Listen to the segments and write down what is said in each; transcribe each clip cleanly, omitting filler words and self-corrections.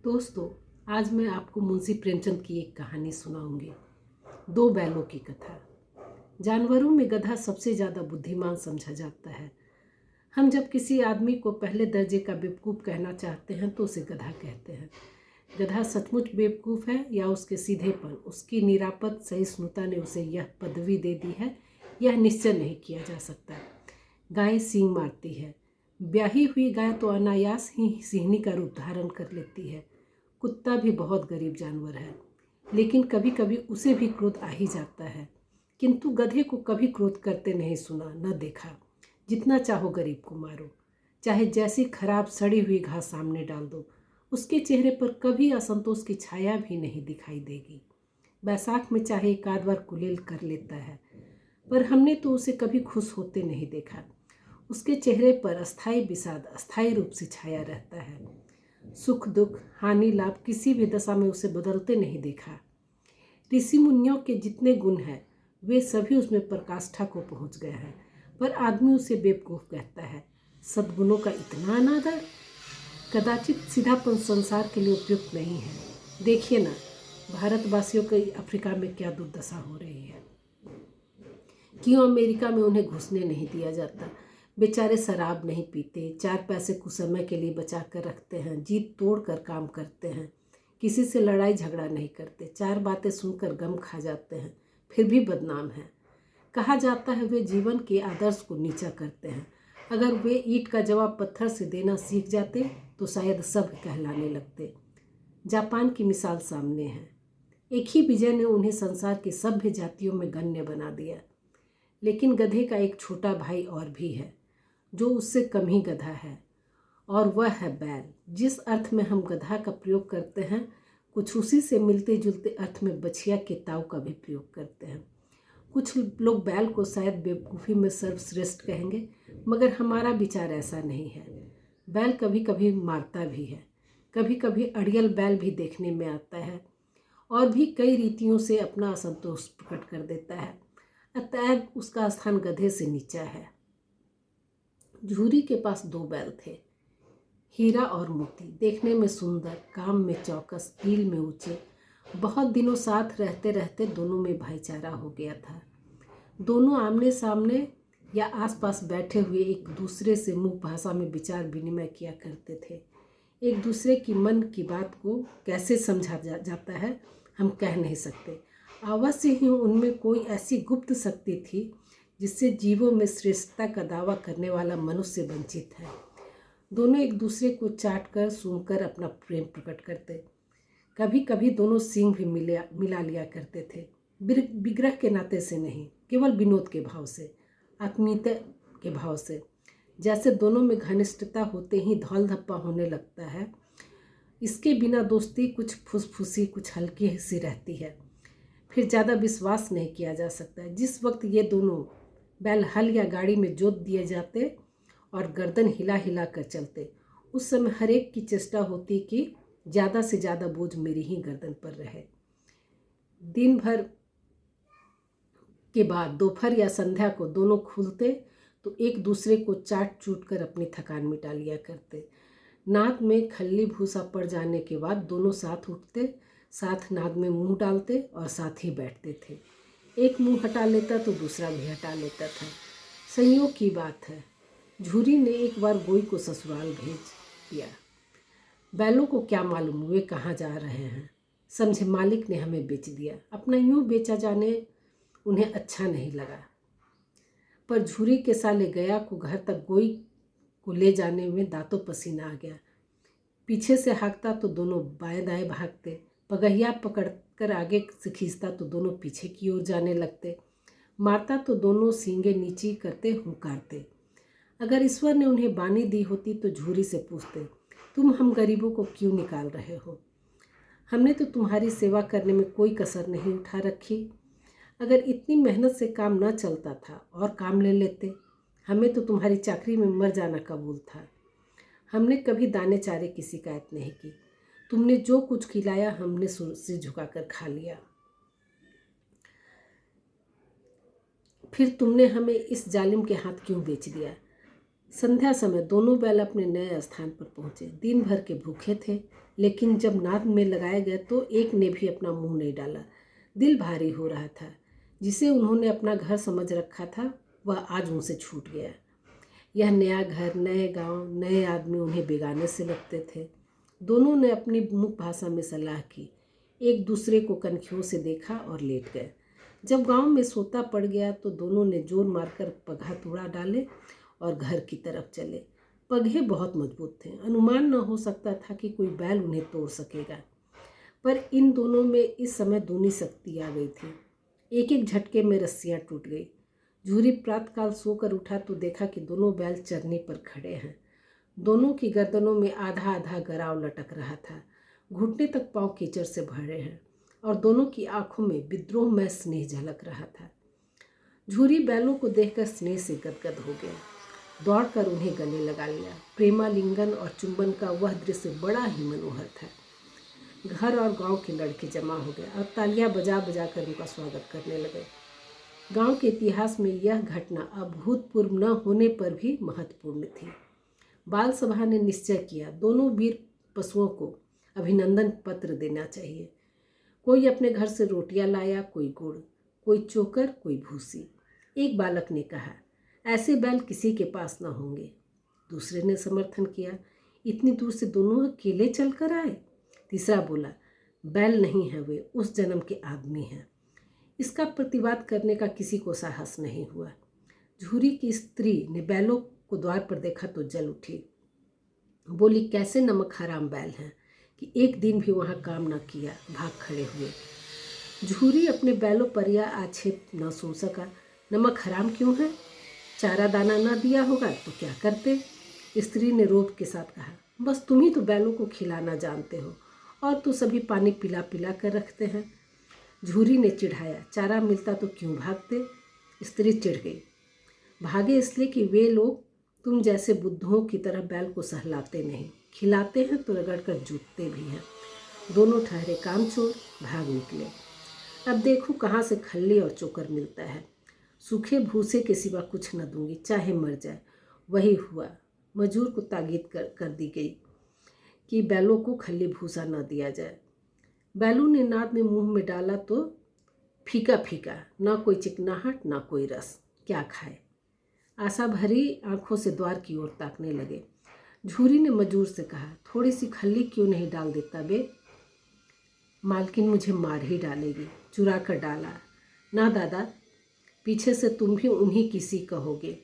दोस्तों, आज मैं आपको मुंशी प्रेमचंद की एक कहानी सुनाऊंगी। दो बैलों की कथा। जानवरों में गधा सबसे ज़्यादा बुद्धिमान समझा जाता है। हम जब किसी आदमी को पहले दर्जे का बेवकूफ़ कहना चाहते हैं तो उसे गधा कहते हैं। गधा सचमुच बेवकूफ़ है या उसके सीधेपन, उसकी निरापद सहिष्णुता ने उसे यह पदवी दे दी है, यह निश्चय नहीं किया जा सकता। गाय सींग मारती है। ब्याही हुई गाय तो अनायास ही सिंहनी का रूप धारण कर लेती है। कुत्ता भी बहुत गरीब जानवर है, लेकिन कभी कभी उसे भी क्रोध आ ही जाता है। किंतु गधे को कभी क्रोध करते नहीं सुना, न देखा। जितना चाहो गरीब को मारो, चाहे जैसी खराब सड़ी हुई घास सामने डाल दो, उसके चेहरे पर कभी असंतोष की छाया भी नहीं दिखाई देगी। बैसाख में चाहे एक आध बार कुलेल कर लेता है, पर हमने तो उसे कभी खुश होते नहीं देखा। उसके चेहरे पर अस्थायी विषाद अस्थायी रूप से छाया रहता है। सुख दुख हानि लाभ किसी भी दशा में उसे बदलते नहीं देखा। ऋषि मुनियों के जितने गुण हैं वे सभी उसमें पराकाष्ठा को पहुंच गए हैं, पर आदमी उसे बेवकूफ़ कहता है। सद्गुणों का इतना अनादर, कदाचित सीधापन संसार के लिए उपयुक्त नहीं है। देखिए ना, भारतवासियों की अफ्रीका में क्या दुर्दशा हो रही है। क्यों अमेरिका में उन्हें घुसने नहीं दिया जाता। बेचारे शराब नहीं पीते, 4 पैसे कुछ समय के लिए बचा कर रखते हैं, जीत तोड़ कर काम करते हैं, किसी से लड़ाई झगड़ा नहीं करते, 4 बातें सुनकर गम खा जाते हैं, फिर भी बदनाम हैं। कहा जाता है वे जीवन के आदर्श को नीचा करते हैं। अगर वे ईंट का जवाब पत्थर से देना सीख जाते तो शायद सब कहलाने लगते। जापान की मिसाल सामने है। एक ही विजय ने उन्हें संसार की सभ्य जातियों में गण्य बना दिया। लेकिन गधे का एक छोटा भाई और भी है, जो उससे कम ही गधा है, और वह है बैल। जिस अर्थ में हम गधा का प्रयोग करते हैं, कुछ उसी से मिलते जुलते अर्थ में बछिया के ताऊ का भी प्रयोग करते हैं। कुछ लोग बैल को शायद बेवकूफ़ी में सर्वश्रेष्ठ कहेंगे, मगर हमारा विचार ऐसा नहीं है। बैल कभी कभी मारता भी है, कभी कभी अड़ियल बैल भी देखने में आता है, और भी कई रीतियों से अपना असंतोष प्रकट कर देता है। अतएव उसका स्थान गधे से नीचा है। झूरी के पास 2 बैल थे, हीरा और मोती। देखने में सुंदर, काम में चौकस, कील में ऊंचे। बहुत दिनों साथ रहते रहते दोनों में भाईचारा हो गया था। दोनों आमने सामने या आसपास बैठे हुए एक दूसरे से मुख भाषा में विचार विनिमय किया करते थे। एक दूसरे की मन की बात को कैसे समझा जाता है हम कह नहीं सकते। अवश्य ही उनमें कोई ऐसी गुप्त शक्ति थी जिससे जीवों में श्रेष्ठता का दावा करने वाला मनुष्य वंचित है। दोनों एक दूसरे को चाट कर सूंघकर अपना प्रेम प्रकट करते। कभी कभी दोनों सींग भी मिला लिया करते थे। विग्रह के नाते से नहीं, केवल विनोद के भाव से, आत्मीयता के भाव से। जैसे दोनों में घनिष्ठता होते ही धौल धप्पा होने लगता है। इसके बिना दोस्ती कुछ फुसफुसी, कुछ हल्की सी रहती है, फिर ज़्यादा विश्वास नहीं किया जा सकता। जिस वक्त ये दोनों बैल हल या गाड़ी में जोत दिए जाते और गर्दन हिला हिला कर चलते, उस समय हर एक की चेष्टा होती कि ज़्यादा से ज़्यादा बोझ मेरी ही गर्दन पर रहे। दिन भर के बाद दोपहर या संध्या को दोनों खुलते तो एक दूसरे को चाट चूट कर अपनी थकान मिटा लिया करते। नाद में खल्ली भूसा पड़ जाने के बाद दोनों साथ उठते, साथ नाद में मुंह डालते और साथ ही बैठते थे। एक मुंह हटा लेता तो दूसरा भी हटा लेता था। संयोग की बात है, झूरी ने एक बार गोई को ससुराल भेज दिया। बैलों को क्या मालूम वे कहाँ जा रहे हैं। समझे मालिक ने हमें बेच दिया। अपना यूँ बेचा जाने उन्हें अच्छा नहीं लगा, पर झूरी के साले गया को घर तक गोई को ले जाने में दांतों पसीना आ गया। पीछे से हाँकता तो दोनों बाएं दाएं भागते, पगहिया पकड़कर आगे से खींचता तो दोनों पीछे की ओर जाने लगते, मारता तो दोनों सींगे नीची करते हुंकारते। अगर ईश्वर ने उन्हें बानी दी होती तो झूरी से पूछते, तुम हम गरीबों को क्यों निकाल रहे हो? हमने तो तुम्हारी सेवा करने में कोई कसर नहीं उठा रखी। अगर इतनी मेहनत से काम न चलता था और काम ले लेते। हमें तो तुम्हारी चाकरी में मर जाना कबूल था। हमने कभी दाने चारे की शिकायत नहीं की। तुमने जो कुछ खिलाया हमने सिर झुकाकर खा लिया। फिर तुमने हमें इस जालिम के हाथ क्यों बेच दिया? संध्या समय दोनों बैल अपने नए स्थान पर पहुँचे। दिन भर के भूखे थे, लेकिन जब नाद में लगाया गया तो एक ने भी अपना मुंह नहीं डाला। दिल भारी हो रहा था। जिसे उन्होंने अपना घर समझ रखा था वह आज उनसे छूट गया। यह नया घर, नए गांव, नए आदमी उन्हें बेगाने से लगते थे। दोनों ने अपनी मुख भाषा में सलाह की, एक दूसरे को कनखियों से देखा और लेट गए। जब गांव में सोता पड़ गया तो दोनों ने जोर मारकर पगहा तुड़ा डाले और घर की तरफ चले। पगहे बहुत मजबूत थे, अनुमान न हो सकता था कि कोई बैल उन्हें तोड़ सकेगा। पर इन दोनों में इस समय दूनी शक्ति आ गई थी। एक एक झटके में रस्सियां टूट गई। झूरी प्रातःकाल सोकर उठा तो देखा कि दोनों बैल चरनी पर खड़े हैं। दोनों की गर्दनों में आधा आधा गराव लटक रहा था। घुटने तक पांव कीचड़ से भरे हैं और दोनों की आंखों में विद्रोह में स्नेह झलक रहा था। झूरी बैलों को देखकर स्नेह से गदगद हो गया। दौड़कर उन्हें गले लगा लिया। प्रेमालिंगन और चुंबन का वह दृश्य बड़ा ही मनोहर था। घर और गांव के लड़के जमा हो गए और तालियां बजा बजा कर उनका स्वागत करने लगे। गांव के इतिहास में यह घटना अभूतपूर्व न होने पर भी महत्वपूर्ण थी। बाल सभा ने निश्चय किया, दोनों वीर पशुओं को अभिनंदन पत्र देना चाहिए। कोई अपने घर से रोटियां लाया, कोई गुड़, कोई चोकर, कोई भूसी। एक बालक ने कहा, ऐसे बैल किसी के पास न होंगे। दूसरे ने समर्थन किया, इतनी दूर से दोनों अकेले चल कर आए। तीसरा बोला, बैल नहीं है, वे उस जन्म के आदमी हैं। इसका प्रतिवाद करने का किसी को साहस नहीं हुआ। झूरी की स्त्री ने बैलों को द्वार पर देखा तो जल उठी। बोली, कैसे नमक हराम बैल हैं कि एक दिन भी वहाँ काम न किया, भाग खड़े हुए। झूरी अपने बैलों पर यह आक्षेप न सुन सका। नमक हराम क्यों है? चारा दाना न दिया होगा तो क्या करते? स्त्री ने रोब के साथ कहा, बस तुम ही तो बैलों को खिलाना जानते हो और तो सभी पानी पिला पिला कर रखते हैं। झूरी ने चिढ़ाया, चारा मिलता तो क्यों भागते? स्त्री चिढ़ गई, भागे इसलिए कि वे लोग तुम जैसे बुद्धों की तरह बैल को सहलाते नहीं, खिलाते हैं तो रगड़ कर जूतते भी हैं। दोनों ठहरे कामचोर, भाग निकले। अब देखो कहाँ से खल्ली और चोकर मिलता है। सूखे भूसे के सिवा कुछ न दूंगी, चाहे मर जाए। वही हुआ। मजूर को ताकीद कर दी गई कि बैलों को खल्ली भूसा न दिया जाए। बैलों ने नाद में मुंह में डाला तो फीका फीका, ना कोई चिकनाहट ना कोई रस। क्या खाए? आशा भरी आंखों से द्वार की ओर ताकने लगे। झूरी ने मजूर से कहा, थोड़ी सी खल्ली क्यों नहीं डाल देता बे? मालकिन मुझे मार ही डालेगी। चुरा कर डाला। ना दादा, पीछे से तुम भी उन्हीं किसी कहोगे।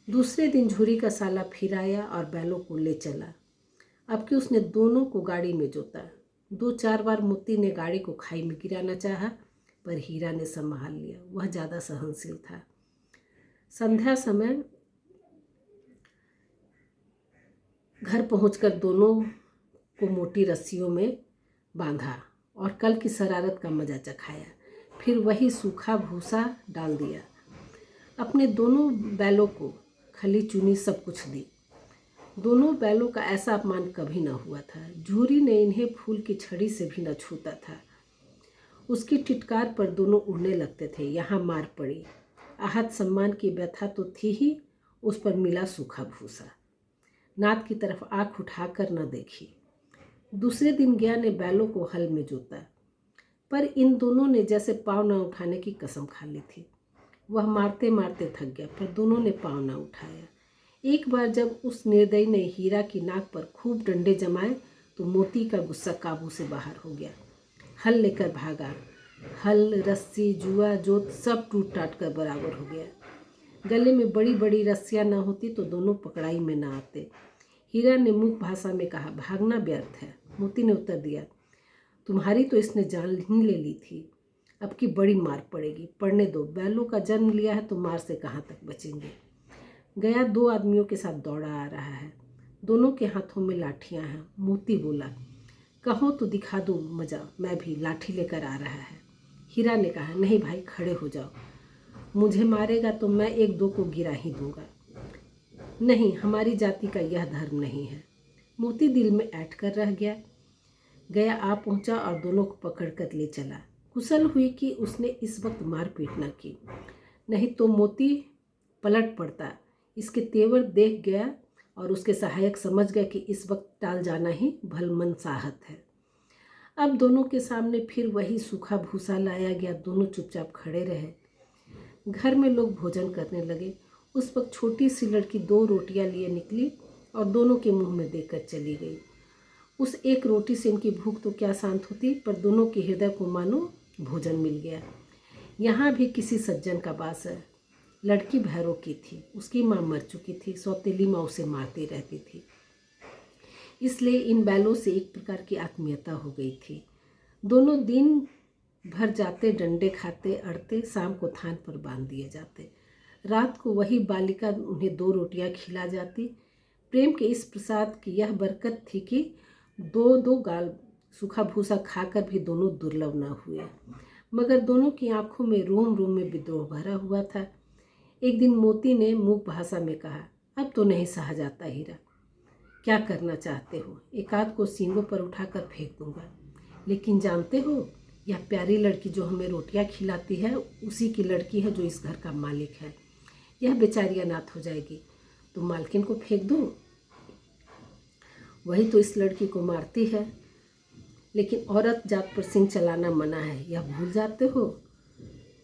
दूसरे दिन झूरी का साला फिर आया और बैलों को ले चला। अब कि उसने दोनों को गाड़ी में जोता। 2-4 बार मोती ने गाड़ी को खाई में गिराना चाहा, पर हीरा ने संभाल लिया। वह ज़्यादा सहनशील था। संध्या समय घर पहुंचकर दोनों को मोटी रस्सियों में बांधा और कल की शरारत का मजा चखाया। फिर वही सूखा भूसा डाल दिया। अपने दोनों बैलों को खली चुनी सब कुछ दी। दोनों बैलों का ऐसा अपमान कभी न हुआ था। झूरी ने इन्हें फूल की छड़ी से भी न छूता था। उसकी टिटकार पर दोनों उड़ने लगते थे। यहाँ मार पड़ी। आहत सम्मान की व्यथा तो थी ही, उस पर मिला सूखा भूसा। नाद की तरफ आंख उठाकर न देखी। दूसरे दिन गया ने बैलों को हल में जोता, पर इन दोनों ने जैसे पाँव न उठाने की कसम खा ली थी। वह मारते मारते थक गया, पर दोनों ने पाँव न उठाया। एक बार जब उस निर्दयी ने हीरा की नाक पर खूब डंडे जमाए तो मोती का गुस्सा काबू से बाहर हो गया। हल लेकर भागा। हल, रस्सी, जुआ, जोत सब टूट टाट कर बराबर हो गया। गले में बड़ी बड़ी रस्सियाँ न होती तो दोनों पकड़ाई में न आते। हीरा ने मुख भाषा में कहा, भागना व्यर्थ है। मोती ने उत्तर दिया, तुम्हारी तो इसने जान ही ले ली थी, अब की बड़ी मार पड़ेगी। पड़ने दो, बैलों का जन्म लिया है तो मार से कहाँ तक बचेंगे। गया 2 आदमियों के साथ दौड़ा आ रहा है। दोनों के हाथों में लाठियां हैं। मोती बोला, कहो तो दिखा दो मजा, मैं भी लाठी लेकर आ रहा है। हीरा ने कहा, नहीं भाई, खड़े हो जाओ। मुझे मारेगा तो मैं 1-2 को गिरा ही दूंगा। नहीं, हमारी जाति का यह धर्म नहीं है। मोती दिल में ऐंठ कर रह गया। गया आ पहुंचा और दोनों को पकड़ कर ले चला। कुशल हुई कि उसने इस वक्त मारपीट न की, नहीं तो मोती पलट पड़ता। इसके तेवर देख गया और उसके सहायक समझ गए कि इस वक्त टाल जाना ही भलमनसाहत है। अब दोनों के सामने फिर वही सूखा भूसा लाया गया। दोनों चुपचाप खड़े रहे। घर में लोग भोजन करने लगे। उस वक्त छोटी सी लड़की 2 रोटियां लिए निकली और दोनों के मुंह में देकर चली गई। उस एक रोटी से इनकी भूख तो क्या शांत होती, पर दोनों के हृदय को मानो भोजन मिल गया। यहाँ भी किसी सज्जन का वास है। लड़की भैरों की थी, उसकी माँ मर चुकी थी। सौतेली माँ उसे मारती रहती थी, इसलिए इन बैलों से एक प्रकार की आत्मीयता हो गई थी। दोनों दिन भर जाते, डंडे खाते, अड़ते, शाम को थान पर बांध दिए जाते। रात को वही बालिका उन्हें 2 रोटियां खिला जाती। प्रेम के इस प्रसाद की यह बरकत थी कि 2-2 गाल सूखा भूसा खाकर भी दोनों दुर्लभ न हुए। मगर दोनों की आंखों में रोम रोम में विद्रोह भरा हुआ था। एक दिन मोती ने मूक भाषा में कहा, अब तो नहीं सहा जाता हीरा, क्या करना चाहते हो? एक आध को सींगों पर उठाकर फेंक दूंगा। लेकिन जानते हो, यह प्यारी लड़की जो हमें रोटियां खिलाती है उसी की लड़की है जो इस घर का मालिक है। यह बेचारी अनाथ हो जाएगी तो मालकिन को फेंक दूं? वही तो इस लड़की को मारती है। लेकिन औरत जात पर सिंह चलाना मना है, यह भूल जाते हो?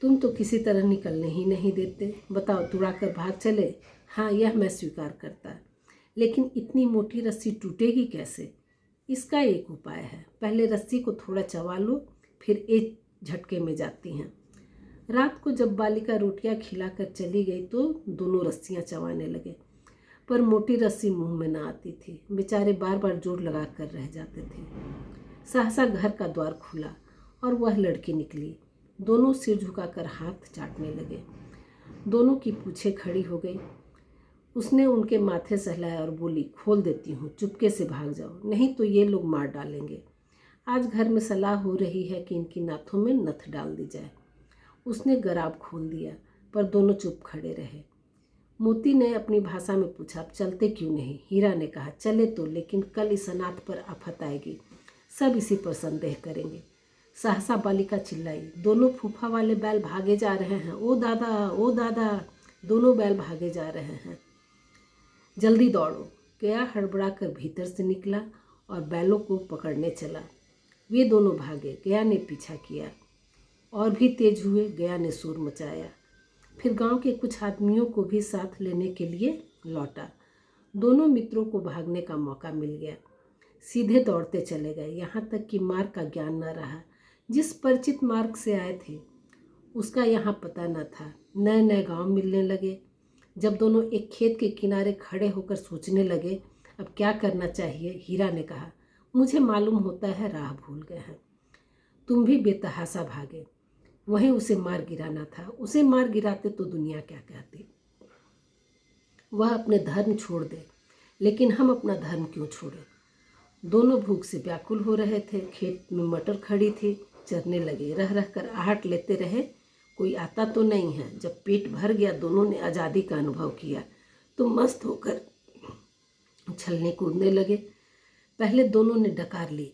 तुम तो किसी तरह निकलने ही नहीं देते। बताओ, तुड़ाकर भाग चले? हाँ, यह मैं स्वीकार करता, लेकिन इतनी मोटी रस्सी टूटेगी कैसे? इसका एक उपाय है। पहले रस्सी को थोड़ा चबा लो, फिर एक झटके में जाती हैं। रात को जब बालिका रोटियां खिलाकर चली गई तो दोनों रस्सियां चबाने लगे, पर मोटी रस्सी मुंह में न आती थी। बेचारे बार बार जोर लगा कर रह जाते थे। सहसा घर का द्वार खुला और वह लड़की निकली। दोनों सिर झुकाकर हाथ चाटने लगे। दोनों की पूंछें खड़ी हो गई। उसने उनके माथे सहलाया और बोली, खोल देती हूँ, चुपके से भाग जाओ, नहीं तो ये लोग मार डालेंगे। आज घर में सलाह हो रही है कि इनकी नाथों में नथ डाल दी जाए। उसने गराब खोल दिया, पर दोनों चुप खड़े रहे। मोती ने अपनी भाषा में पूछा, अब चलते क्यों नहीं? हीरा ने कहा, चले तो, लेकिन कल इस अनाथ पर आफत आएगी, सब इसी पर संदेह करेंगे। सहसा बालिका चिल्लाई, दोनों फूफा वाले बैल भागे जा रहे हैं, ओ दादा, ओ दादा। दोनों बैल भागे जा रहे हैं, जल्दी दौड़ो। गया हड़बड़ा कर भीतर से निकला और बैलों को पकड़ने चला। वे दोनों भागे, गया ने पीछा किया। और भी तेज हुए, गया ने शोर मचाया। फिर गांव के कुछ आदमियों को भी साथ लेने के लिए लौटा। दोनों मित्रों को भागने का मौका मिल गया। सीधे दौड़ते चले गए, यहाँ तक कि मार्ग का ज्ञान न रहा। जिस परिचित मार्ग से आए थे उसका यहाँ पता न था। नए नए गांव मिलने लगे। जब दोनों एक खेत के किनारे खड़े होकर सोचने लगे अब क्या करना चाहिए, हीरा ने कहा, मुझे मालूम होता है राह भूल गए हैं। तुम भी बेतहाशा भागे, वहीं उसे मार गिराना था। उसे मार गिराते तो दुनिया क्या कहती। वह अपने धर्म छोड़ दे, लेकिन हम अपना धर्म क्यों छोड़े? दोनों भूख से व्याकुल हो रहे थे। खेत में मटर खड़ी थी, चरने लगे। रह रह कर आहट लेते रहे, कोई आता तो नहीं है। जब पेट भर गया, दोनों ने आज़ादी का अनुभव किया तो मस्त होकर उछलने कूदने लगे। पहले दोनों ने डकार ली,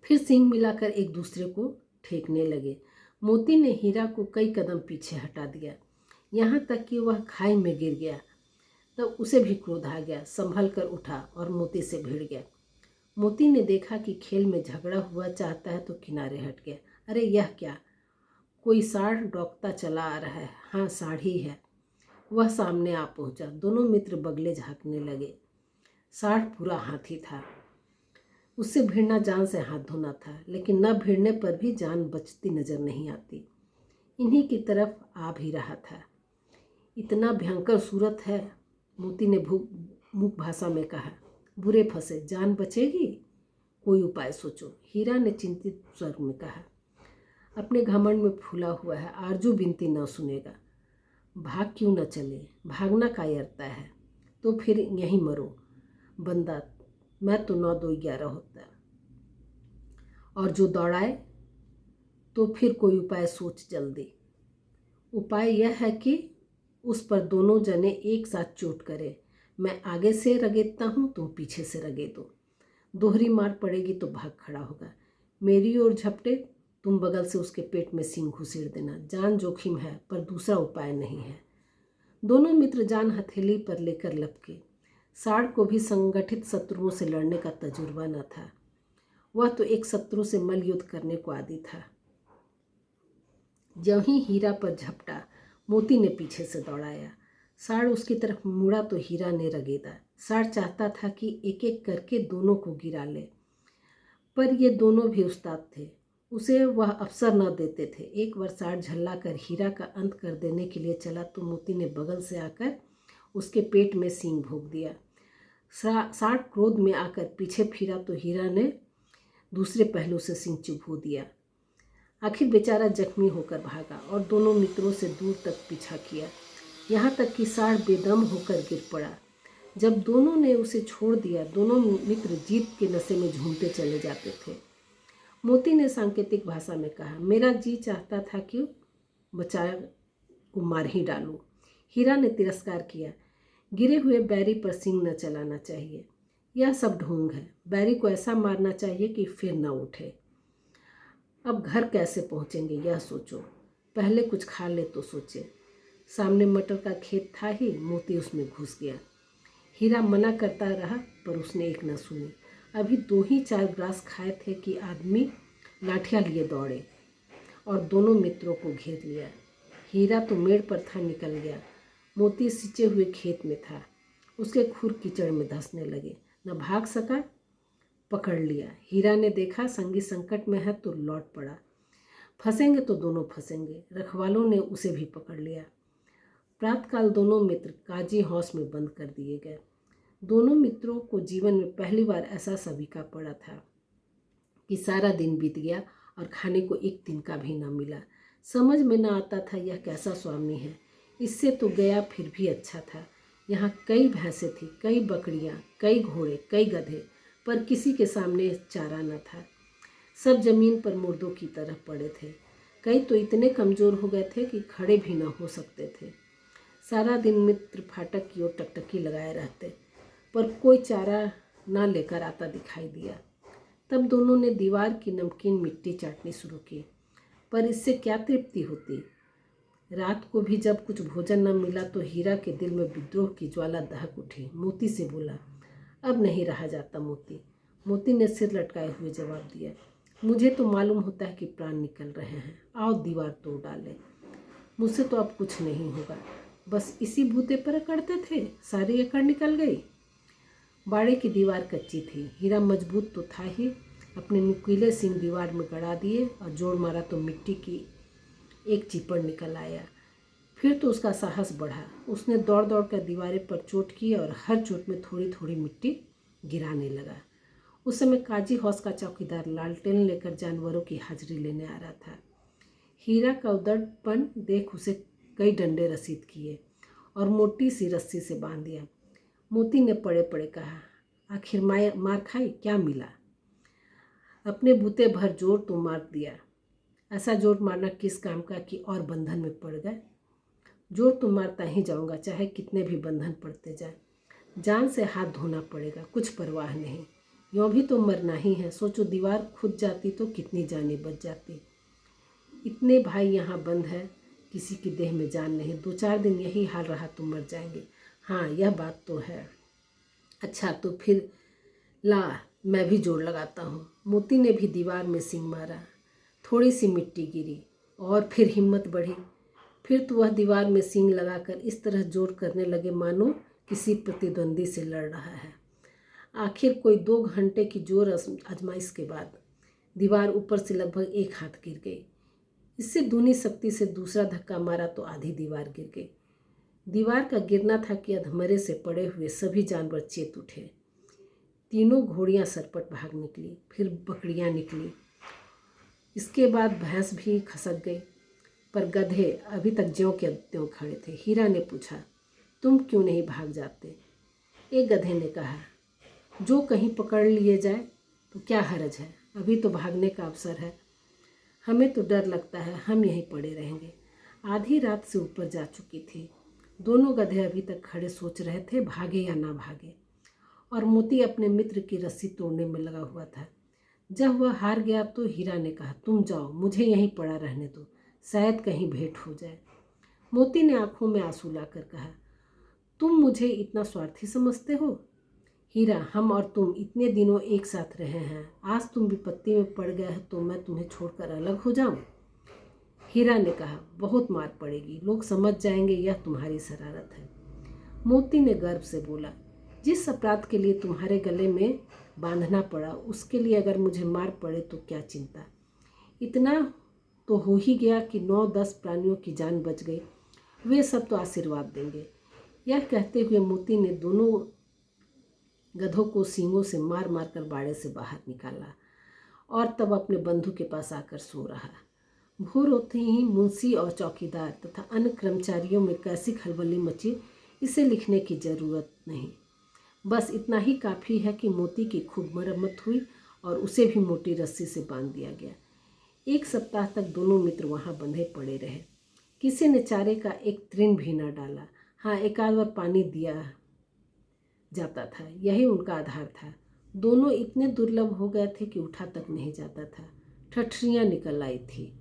फिर सींग मिलाकर एक दूसरे को ठेकने लगे। मोती ने हीरा को कई कदम पीछे हटा दिया, यहाँ तक कि वह खाई में गिर गया। तब उसे भी क्रोध आ गया, संभल कर उठा और मोती से भिड़ गया। मोती ने देखा कि खेल में झगड़ा हुआ चाहता है तो किनारे हट गया। अरे यह क्या, कोई साढ़ डॉकता चला आ रहा है। हाँ, साढ़ ही है। वह सामने आ पहुंचा। दोनों मित्र बगले झाँकने लगे। साढ़ पूरा हाथी था। उससे भिड़ना जान से हाथ धोना था, लेकिन न भिड़ने पर भी जान बचती नजर नहीं आती। इन्हीं की तरफ आ भी रहा था। इतना भयंकर सूरत है, मोती ने मूक भाषा में कहा। बुरे फंसे, जान बचेगी? कोई उपाय सोचो, हीरा ने चिंतित स्वर में कहा। अपने घमंड में फूला हुआ है, आरजू बिनती न सुनेगा। भाग क्यों न चले? भागना का अरता है तो फिर यहीं मरो। बंदा, मैं तो 9-2-11 होता, और जो दौड़ाए तो फिर कोई उपाय सोच जल्दी। उपाय यह है कि उस पर दोनों जने एक साथ चोट करें। मैं आगे से रगेदता हूँ, तुम पीछे से रगेदो। दोहरी मार पड़ेगी तो भाग खड़ा होगा। मेरी ओर झपटे, तुम बगल से उसके पेट में सींग घुसेड़ देना। जान जोखिम है, पर दूसरा उपाय नहीं है। दोनों मित्र जान हथेली पर लेकर लपके। साड़ को भी संगठित शत्रुओं से लड़ने का तजुर्बा न था। वह तो एक शत्रु से मल्लयुद्ध करने को आदी था। जब ही हीरा पर झपटा, मोती ने पीछे से दौड़ाया। साड़ उसकी तरफ मुड़ा तो हीरा ने रगेदा। साड़ चाहता था कि एक एक करके दोनों को गिरा ले, पर ये दोनों भी उस्ताद थे, उसे वह अवसर न देते थे। एक बार साड़ झल्ला कर हीरा का अंत कर देने के लिए चला तो मोती ने बगल से आकर उसके पेट में सींग भोंक दिया। साड़ क्रोध में आकर पीछे फिरा तो हीरा ने दूसरे पहलू से सींग चुभो दिया। आखिर बेचारा जख्मी होकर भागा और दोनों मित्रों से दूर तक पीछा किया, यहाँ तक कि साड़ बेदम होकर गिर पड़ा। जब दोनों ने उसे छोड़ दिया, दोनों मित्र जीत के नशे में झूमते चले जाते थे। मोती ने सांकेतिक भाषा में कहा, मेरा जी चाहता था कि बचाया को मार ही डालूं। हीरा ने तिरस्कार किया, गिरे हुए बैरी पर सींग न चलाना चाहिए, यह सब ढोंग है। बैरी को ऐसा मारना चाहिए कि फिर न उठे। अब घर कैसे पहुँचेंगे यह सोचो, पहले कुछ खा ले तो सोचे। सामने मटर का खेत था ही, मोती उसमें घुस गया। हीरा मना करता रहा पर उसने एक न सुनी। अभी 2 ही 4 ग्रास खाए थे कि आदमी लाठियाँ लिए दौड़े और दोनों मित्रों को घेर लिया। हीरा तो मेड़ पर था, निकल गया। मोती सिंचे हुए खेत में था, उसके खुर कीचड़ में धंसने लगे, न भाग सका, पकड़ लिया। हीरा ने देखा संगी संकट में है तो लौट पड़ा, फंसेंगे तो दोनों फंसेंगे। रखवालों ने उसे भी पकड़ लिया। प्रातःकाल दोनों मित्र काजी हाउस में बंद कर दिए गए। दोनों मित्रों को जीवन में पहली बार ऐसा सभीका पड़ा था कि सारा दिन बीत गया और खाने को एक दिन का भी न मिला। समझ में न आता था यह कैसा स्वामी है। इससे तो गया फिर भी अच्छा था। यहाँ कई भैंसें थी, कई बकरियाँ, कई घोड़े, कई गधे, पर किसी के सामने चारा न था। सब जमीन पर मुर्दों की तरह पड़े थे। कई तो इतने कमज़ोर हो गए थे कि खड़े भी न हो सकते थे। सारा दिन मित्र फाटक की ओर टकटकी लगाए रहते, पर कोई चारा न लेकर आता दिखाई दिया। तब दोनों ने दीवार की नमकीन मिट्टी चाटनी शुरू की, पर इससे क्या तृप्ति होती। रात को भी जब कुछ भोजन न मिला तो हीरा के दिल में विद्रोह की ज्वाला दहक उठी। मोती से बोला, अब नहीं रहा जाता मोती। मोती ने सिर लटकाए हुए जवाब दिया, मुझे तो मालूम होता है कि प्राण निकल रहे हैं, आओ दीवार तोड़ डाले। मुझसे तो अब कुछ नहीं होगा। बस इसी बूते पर अकड़ते थे, सारी अकड़ निकल गई। बाड़े की दीवार कच्ची थी, हीरा मजबूत तो था ही। अपने नुकीले सींग दीवार में गड़ा दिए और जोर मारा तो मिट्टी की एक चिपड़ निकल आया। फिर तो उसका साहस बढ़ा। उसने दौड़ दौड़ कर दीवारें पर चोट की और हर चोट में थोड़ी थोड़ी मिट्टी गिराने लगा। उस समय काजी हाउस का चौकीदार लालटेन लेकर जानवरों की हाजिरी लेने आ रहा था। हीरा का उदड़पन देख उसे कई डंडे रसीद किए और मोटी सी रस्सी से बांध दिया। मोती ने पड़े पड़े कहा, आखिर मार खाई, क्या मिला? अपने बूते भर जोर तो मार दिया। ऐसा जोर मारना किस काम का कि और बंधन में पड़ गए। जोर तो मारता ही जाऊंगा, चाहे कितने भी बंधन पड़ते जाए। जान से हाथ धोना पड़ेगा, कुछ परवाह नहीं। यूँ भी तो मरना ही है। सोचो दीवार खुद जाती तो कितनी जानें बच जाती। इतने भाई यहाँ बंद है, किसी की देह में जान नहीं। 2-4 दिन यही हाल रहा तो मर जाएंगे। हाँ, यह बात तो है। अच्छा तो फिर ला, मैं भी जोर लगाता हूँ। मोती ने भी दीवार में सींग मारा। थोड़ी सी मिट्टी गिरी और फिर हिम्मत बढ़ी। फिर तो वह दीवार में सींग लगाकर इस तरह जोर करने लगे मानो किसी प्रतिद्वंदी से लड़ रहा है। आखिर कोई 2 घंटे की जोर आजमाइश के बाद दीवार ऊपर से लगभग 1 हाथ गिर गई। इससे दूनी शक्ति से दूसरा धक्का मारा तो आधी दीवार गिर गई। दीवार का गिरना था कि अधमरे से पड़े हुए सभी जानवर चेत उठे। तीनों घोड़ियाँ सरपट भाग निकली, फिर बकरियाँ निकली, इसके बाद भैंस भी खसक गई, पर गधे अभी तक ज्यों के त्यों खड़े थे। हीरा ने पूछा, तुम क्यों नहीं भाग जाते? एक गधे ने कहा, जो कहीं पकड़ लिए जाए तो क्या हर्ज है, अभी तो भागने का अवसर है। हमें तो डर लगता है, हम यहीं पड़े रहेंगे। आधी रात से ऊपर जा चुकी थी। दोनों गधे अभी तक खड़े सोच रहे थे भागे या ना भागे, और मोती अपने मित्र की रस्सी तोड़ने में लगा हुआ था। जब वह हार गया तो हीरा ने कहा, तुम जाओ, मुझे यहीं पड़ा रहने दो, शायद कहीं भेंट हो जाए। मोती ने आंखों में आंसू लाकर कहा, तुम मुझे इतना स्वार्थी समझते हो? हीरा, हम और तुम इतने दिनों एक साथ रहे हैं, आज तुम विपत्ति में पड़ गए हो तो मैं तुम्हें छोड़कर अलग हो जाऊं? हीरा ने कहा, बहुत मार पड़ेगी, लोग समझ जाएंगे यह तुम्हारी शरारत है। मोती ने गर्व से बोला, जिस अपराध के लिए तुम्हारे गले में बांधना पड़ा उसके लिए अगर मुझे मार पड़े तो क्या चिंता। इतना तो हो ही गया कि 9-10 प्राणियों की जान बच गई, वे सब तो आशीर्वाद देंगे। यह कहते हुए मोती ने दोनों गधों को सींगों से मार मार कर बाड़े से बाहर निकाला और तब अपने बंधु के पास आकर सो रहा। भोर होते ही मुंशी और चौकीदार तथा अन्य कर्मचारियों में कैसी खलबली मची, इसे लिखने की जरूरत नहीं। बस इतना ही काफ़ी है कि मोती की खूब मरम्मत हुई और उसे भी मोटी रस्सी से बांध दिया गया। 1 सप्ताह तक दोनों मित्र वहाँ बंधे पड़े रहे। किसी ने चारे का एक तृण भी न डाला। हाँ, एक आध बार पानी दिया जाता था, यही उनका आधार था। दोनों इतने दुर्लभ हो गए थे कि उठा तक नहीं जाता था। ठठरियाँ निकल आई थी।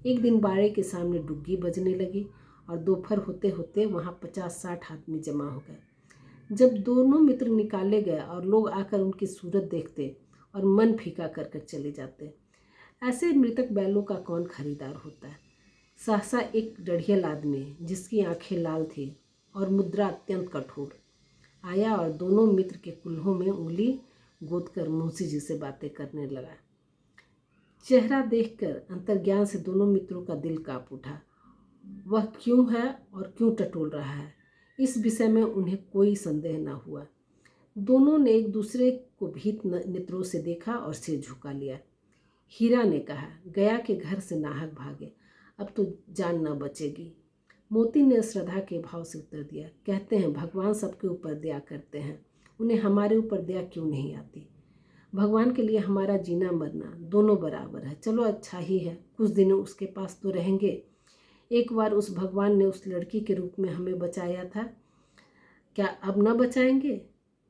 एक दिन बाड़े के सामने डुग्गी बजने लगी और दोपहर होते होते वहाँ 50-60 आदमी जमा हो गए। जब दोनों मित्र निकाले गए और लोग आकर उनकी सूरत देखते और मन फीका कर कर चले जाते। ऐसे मृतक बैलों का कौन खरीदार होता है। सहसा एक डढ़ियल आदमी जिसकी आंखें लाल थी और मुद्रा अत्यंत कठोर आया और दोनों मित्र के कुल्हों में उंगली गोदकर मुंशी जी से बातें करने लगा। चेहरा देखकर अंतर्ज्ञान से दोनों मित्रों का दिल कांप उठा। वह क्यों है और क्यों टटोल रहा है, इस विषय में उन्हें कोई संदेह न हुआ। दोनों ने एक दूसरे को भीत नेत्रों से देखा और सिर झुका लिया। हीरा ने कहा, गया के घर से नाहक भागे, अब तो जान न बचेगी। मोती ने श्रद्धा के भाव से उत्तर दिया, कहते हैं भगवान सबके ऊपर दया करते हैं, उन्हें हमारे ऊपर दया क्यों नहीं आती। भगवान के लिए हमारा जीना मरना दोनों बराबर है। चलो अच्छा ही है, कुछ दिन उसके पास तो रहेंगे। एक बार उस भगवान ने उस लड़की के रूप में हमें बचाया था, क्या अब न बचाएंगे?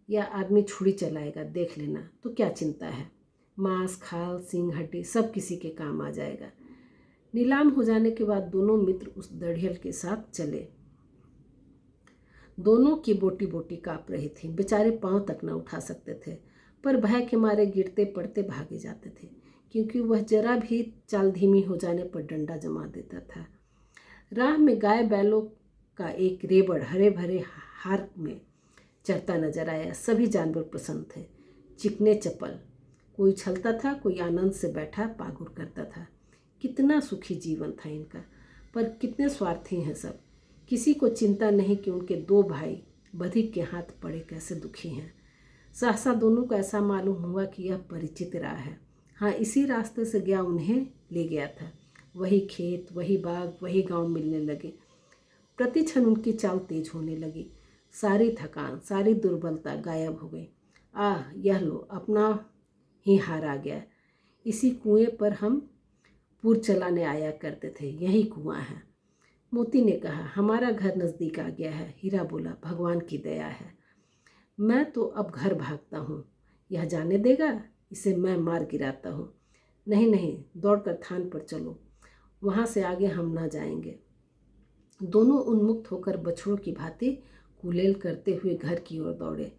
या आदमी छुरी चलाएगा, देख लेना, तो क्या चिंता है। मांस, खाल, सींग, हड्डी सब किसी के काम आ जाएगा। नीलाम हो जाने के बाद दोनों मित्र उस दढ़ियल के साथ चले। दोनों की बोटी बोटी काँप रही थी, बेचारे पांव तक न उठा सकते थे, पर भय के मारे गिरते पड़ते भागे जाते थे, क्योंकि वह जरा भी चाल धीमी हो जाने पर डंडा जमा देता था। राह में गाय बैलों का एक रेबड़ हरे भरे हार में चढ़ता नजर आया। सभी जानवर प्रसन्न थे, चिकने चपल, कोई उछलता था, कोई आनंद से बैठा पागुर करता था। कितना सुखी जीवन था इनका, पर कितने स्वार्थी हैं सब। किसी को चिंता नहीं कि उनके 2 भाई बधिक के हाथ पड़े कैसे दुखी हैं। सहसा दोनों को ऐसा मालूम हुआ कि यह परिचित राह है। हाँ, इसी रास्ते से गया उन्हें ले गया था। वही खेत, वही बाग, वही गांव मिलने लगे। प्रति क्षण उनकी चाल तेज होने लगी। सारी थकान, सारी दुर्बलता गायब हो गई। आह, यह लो, अपना ही हार आ गया। इसी कुएं पर हम पूर चलाने आया करते थे, यही कुआं है। मोती ने कहा, हमारा घर नज़दीक आ गया है। हीरा बोला, भगवान की दया है। मैं तो अब घर भागता हूँ, यह जाने देगा, इसे मैं मार गिराता हूँ। नहीं नहीं, दौड़कर थान पर चलो, वहाँ से आगे हम ना जाएंगे। दोनों उन्मुक्त होकर बछड़ों की भांति कुलेल करते हुए घर की ओर दौड़े।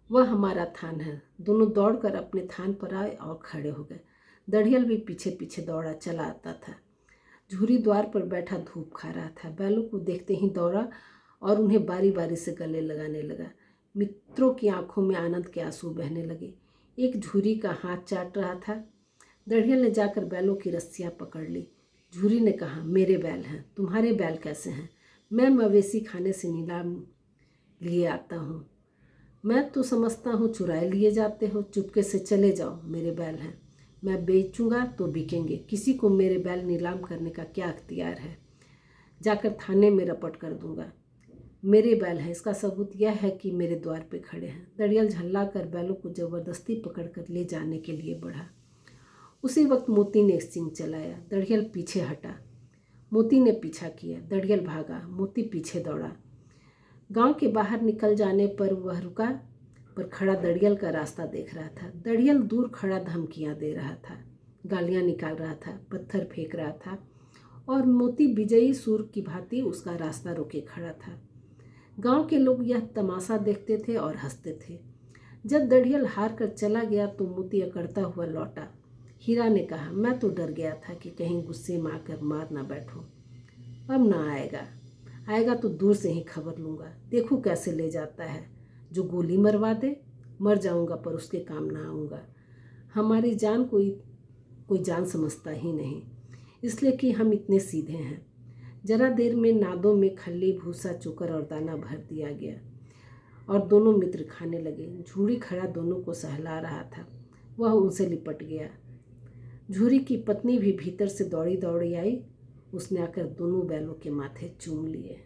वह हमारा थान है। दोनों दौड़कर अपने थान पर आए और खड़े हो गए। दढ़ियल भी पीछे पीछे दौड़ा चला आता था। झूरी द्वार पर बैठा धूप खा रहा था। बैलों को देखते ही दौड़ा और उन्हें बारी बारी से गले लगाने लगा। मित्रों की आंखों में आनंद के आंसू बहने लगे। एक झूरी का हाथ चाट रहा था। दढ़ियल ने जाकर बैलों की रस्सियाँ पकड़ ली। झूरी ने कहा, मेरे बैल हैं, तुम्हारे बैल कैसे हैं? मैं मवेशी खाने से नीलाम लिए आता हूँ। मैं तो समझता हूँ चुराए लिए जाते हो। चुपके से चले जाओ, मेरे बैल हैं, मैं बेचूंगा तो बिकेंगे। किसी को मेरे बैल नीलाम करने का क्या अख्तियार है? जाकर थाने में रपट कर दूंगा। मेरे बैल हैं, इसका सबूत यह है कि मेरे द्वार पे खड़े हैं। दढ़ियल झल्ला कर बैलों को जबरदस्ती पकड़कर ले जाने के लिए बढ़ा। उसी वक्त मोती ने सिंग चलाया। दढ़ियल पीछे हटा। मोती ने पीछा किया। दढ़ियल भागा, मोती पीछे दौड़ा। गांव के बाहर निकल जाने पर वह रुका, पर खड़ा दढ़ियल का रास्ता देख रहा था। दढ़ियल दूर खड़ा धमकियां दे रहा था, गालियां निकाल रहा था, पत्थर फेंक रहा था और मोती विजयी सूर की भांति उसका रास्ता रोके खड़ा था। गांव के लोग यह तमाशा देखते थे और हंसते थे। जब दड़ियल हार कर चला गया तो मोती अकड़ता हुआ लौटा। हीरा ने कहा, मैं तो डर गया था कि कहीं गुस्से में आकर मार ना बैठो। अब ना आएगा, आएगा तो दूर से ही खबर लूँगा। देखो कैसे ले जाता है, जो गोली मरवा दे। मर जाऊँगा पर उसके काम ना आऊँगा। हमारी जान कोई जान समझता ही नहीं, इसलिए कि हम इतने सीधे हैं। जरा देर में नादों में खल्ली, भूसा, चोकर और दाना भर दिया गया और दोनों मित्र खाने लगे। झूरी खड़ा दोनों को सहला रहा था, वह उनसे लिपट गया। झूरी की पत्नी भी भीतर से दौड़ी दौड़ी आई। उसने आकर दोनों बैलों के माथे चूम लिए।